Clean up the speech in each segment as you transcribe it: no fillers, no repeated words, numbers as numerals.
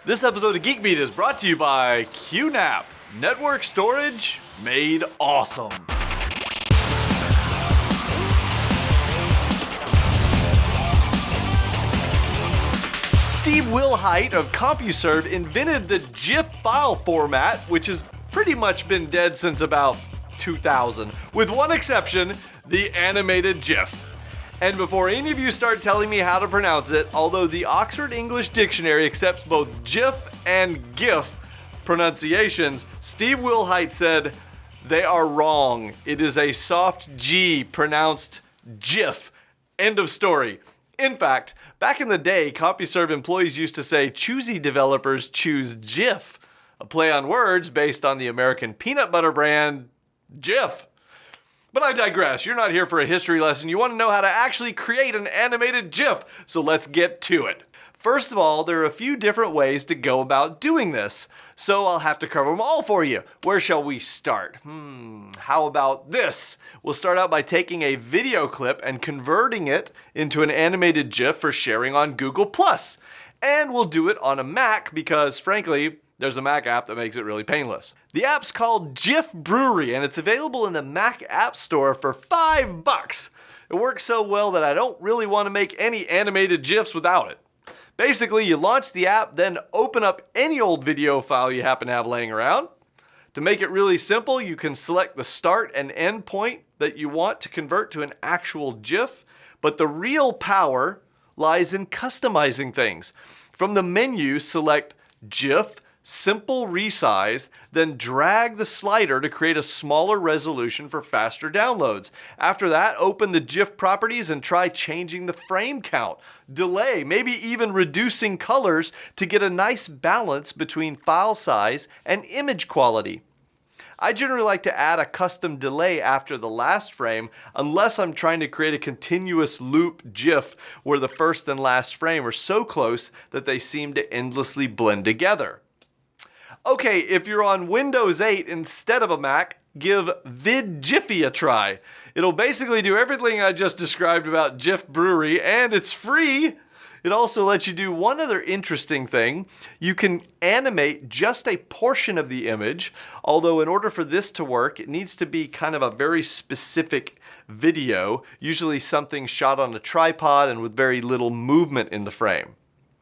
This episode of Geek Beat is brought to you by QNAP, network storage made awesome. Steve Wilhite of CompuServe invented the GIF file format, which has pretty much been dead since about 2000, with one exception, the Animated GIF. And before any of you start telling me how to pronounce it, although the Oxford English Dictionary accepts both GIF and GIF pronunciations, Steve Wilhite said, they are wrong. It is a soft G pronounced GIF. End of story. In fact, back in the day, CompuServe employees used to say, choosy developers choose GIF, a play on words based on the American peanut butter brand Jif. But I digress. You're not here for a history lesson. You want to know how to actually create an animated GIF. So let's get to it. First of all, there are a few different ways to go about doing this. So I'll have to cover them all for you. Where shall we start? How about this? We'll start out by taking a video clip and converting it into an animated GIF for sharing on Google+. And we'll do it on a Mac because, frankly, there's a Mac app that makes it really painless. The app's called GIF Brewery, and it's available in the Mac App Store for $5. It works so well that I don't really want to make any animated GIFs without it. Basically, you launch the app, then open up any old video file you happen to have laying around. To make it really simple, you can select the start and end point that you want to convert to an actual GIF, but the real power lies in customizing things. From the menu, select GIF, Simple Resize, then drag the slider to create a smaller resolution for faster downloads. After that, open the GIF properties and try changing the frame count, delay, maybe even reducing colors to get a nice balance between file size and image quality. I generally like to add a custom delay after the last frame unless I'm trying to create a continuous loop GIF where the first and last frame are so close that they seem to endlessly blend together. Okay, if you're on Windows 8 instead of a Mac, give VidGiffy a try. It'll basically do everything I just described about GIF Brewery, and it's free. It also lets you do one other interesting thing. You can animate just a portion of the image, although in order for this to work, it needs to be kind of a very specific video, usually something shot on a tripod and with very little movement in the frame.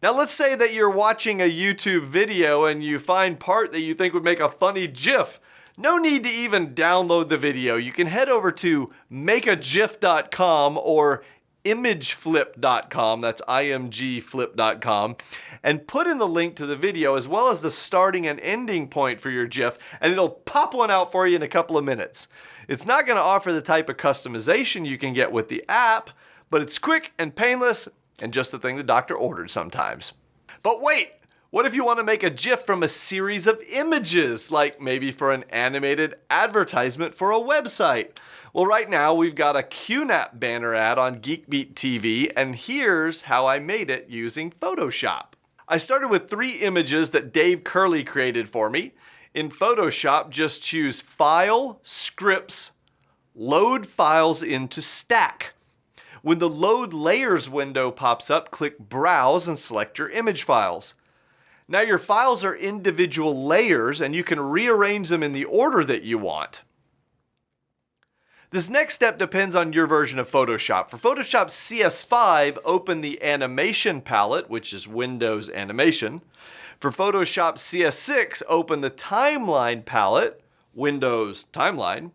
Now let's say that you're watching a YouTube video and you find part that you think would make a funny GIF. No need to even download the video. You can head over to makeagif.com or imageflip.com, that's imgflip.com, and put in the link to the video as well as the starting and ending point for your GIF, and it'll pop one out for you in a couple of minutes. It's not going to offer the type of customization you can get with the app, but it's quick and painless, and just the thing the doctor ordered sometimes. But wait, what if you want to make a GIF from a series of images, like maybe for an animated advertisement for a website? Well, right now we've got a QNAP banner ad on GeekBeat TV, and here's how I made it using Photoshop. I started with 3 images that Dave Curley created for me. In Photoshop, just choose File, Scripts, Load Files into Stack. When the Load Layers window pops up, click Browse and select your image files. Now your files are individual layers and you can rearrange them in the order that you want. This next step depends on your version of Photoshop. For Photoshop CS5, open the Animation palette, which is Windows Animation. For Photoshop CS6, open the Timeline palette, Windows Timeline.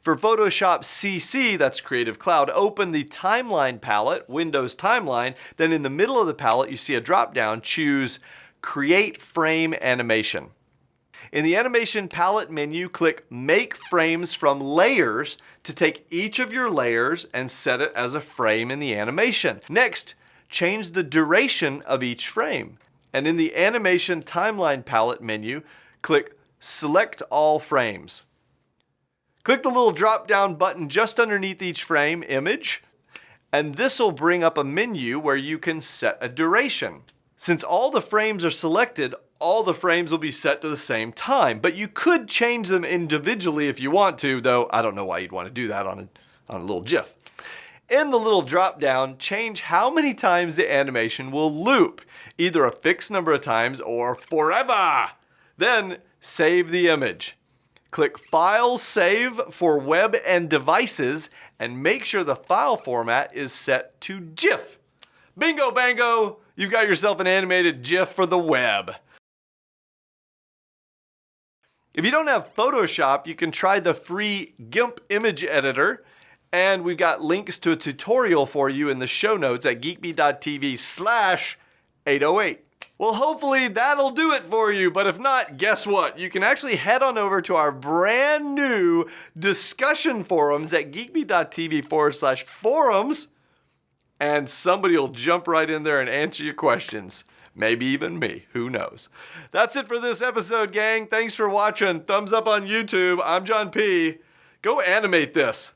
For Photoshop CC, that's Creative Cloud, open the Timeline palette, Windows Timeline. Then in the middle of the palette, you see a drop-down. Choose Create Frame Animation. In the Animation palette menu, click Make Frames from Layers to take each of your layers and set it as a frame in the animation. Next, change the duration of each frame. And in the Animation Timeline palette menu, click Select All Frames. Click the little drop-down button just underneath each frame image, and this will bring up a menu where you can set a duration. Since all the frames are selected, all the frames will be set to the same time, but you could change them individually if you want to, though I don't know why you'd want to do that on a little GIF. In the little drop down, change how many times the animation will loop, either a fixed number of times or forever. Then save the image. Click File, Save for web and devices, and make sure the file format is set to GIF. Bingo bango, you've got yourself an animated GIF for the web. If you don't have Photoshop, you can try the free GIMP image editor, and we've got links to a tutorial for you in the show notes at geekbeat.tv/808. Well, hopefully that'll do it for you, but if not, guess what? You can actually head on over to our brand new discussion forums at geekbeat.tv/forums, and somebody will jump right in there and answer your questions. Maybe even me, who knows? That's it for this episode, gang. Thanks for watching. Thumbs up on YouTube. I'm John P. Go animate this.